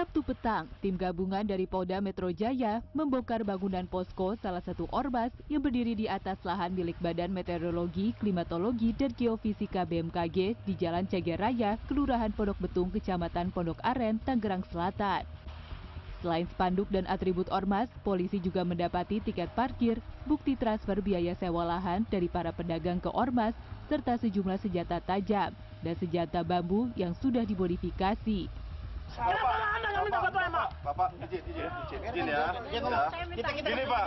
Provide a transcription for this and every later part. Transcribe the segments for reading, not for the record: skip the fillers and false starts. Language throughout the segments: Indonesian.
Sabtu petang, tim gabungan dari Polda Metro Jaya membongkar bangunan posko salah satu ormas yang berdiri di atas lahan milik Badan Meteorologi, Klimatologi, dan Geofisika BMKG di Jalan Cagar Raya, Kelurahan Pondok Betung, Kecamatan Pondok Aren, Tangerang Selatan. Selain spanduk dan atribut ormas, polisi juga mendapati tiket parkir, bukti transfer biaya sewa lahan dari para pedagang ke ormas, serta sejumlah senjata tajam dan senjata bambu yang sudah dimodifikasi. Bapak, izin ya. Gini, Pak.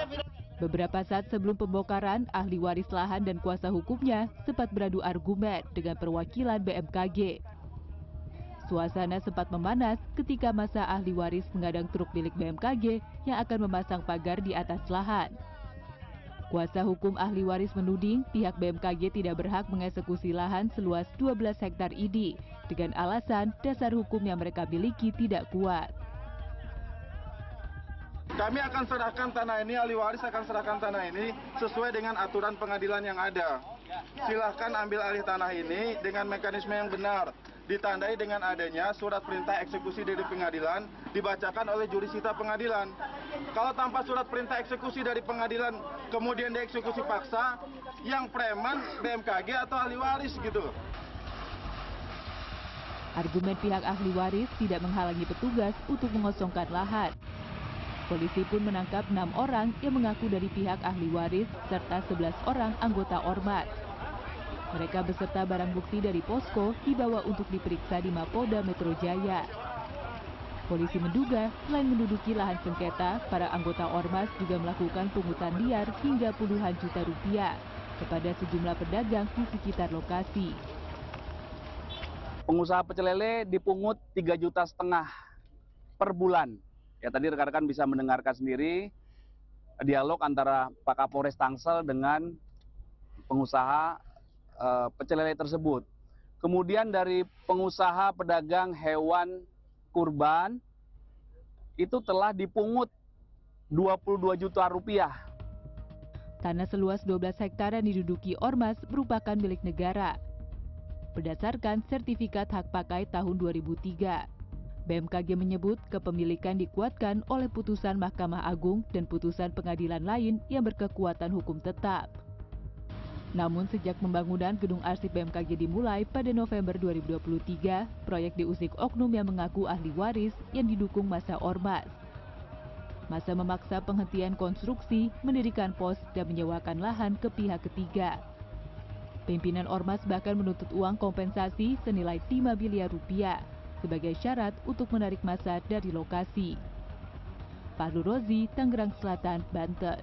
Beberapa saat sebelum pembongkaran, ahli waris lahan dan kuasa hukumnya sempat beradu argumen dengan perwakilan BMKG. Suasana sempat memanas ketika masa ahli waris mengadang truk milik BMKG yang akan memasang pagar di atas lahan. Kuasa hukum ahli waris menuding pihak BMKG tidak berhak mengeksekusi lahan seluas 12 hektar ini dengan alasan dasar hukum yang mereka miliki tidak kuat. Kami akan serahkan tanah ini, ahli waris akan serahkan tanah ini sesuai dengan aturan pengadilan yang ada. Silahkan ambil alih tanah ini dengan mekanisme yang benar. Ditandai dengan adanya surat perintah eksekusi dari pengadilan dibacakan oleh jurusita pengadilan. Kalau tanpa surat perintah eksekusi dari pengadilan kemudian dieksekusi paksa, yang preman BMKG atau ahli waris gitu. Argumen pihak ahli waris tidak menghalangi petugas untuk mengosongkan lahan. Polisi pun menangkap 6 orang yang mengaku dari pihak ahli waris serta 11 orang anggota ormas. Mereka beserta barang bukti dari posko dibawa untuk diperiksa di Mapolda Metro Jaya. Polisi menduga selain menduduki lahan sengketa, para anggota ormas juga melakukan pungutan liar hingga puluhan juta rupiah kepada sejumlah pedagang di sekitar lokasi. Pengusaha pecel lele dipungut 3,5 juta per bulan. Ya, tadi rekan-rekan bisa mendengarkan sendiri dialog antara Pak Kapolres Tangsel dengan pengusaha pecel lele tersebut. Kemudian dari pengusaha pedagang hewan kurban itu telah dipungut 22 juta rupiah. Tanah seluas 12 hektar yang diduduki ormas merupakan milik negara. Berdasarkan sertifikat hak pakai tahun 2003, BMKG menyebut kepemilikan dikuatkan oleh putusan Mahkamah Agung dan putusan pengadilan lain yang berkekuatan hukum tetap. Namun sejak pembangunan gedung arsip BMKG dimulai pada November 2023, proyek diusik oknum yang mengaku ahli waris yang didukung massa ormas. Massa memaksa penghentian konstruksi, mendirikan pos, dan menyewakan lahan ke pihak ketiga. Pimpinan ormas bahkan menuntut uang kompensasi senilai 5 miliar rupiah sebagai syarat untuk menarik massa dari lokasi. Fahru Rozi, Tangerang Selatan, Banten.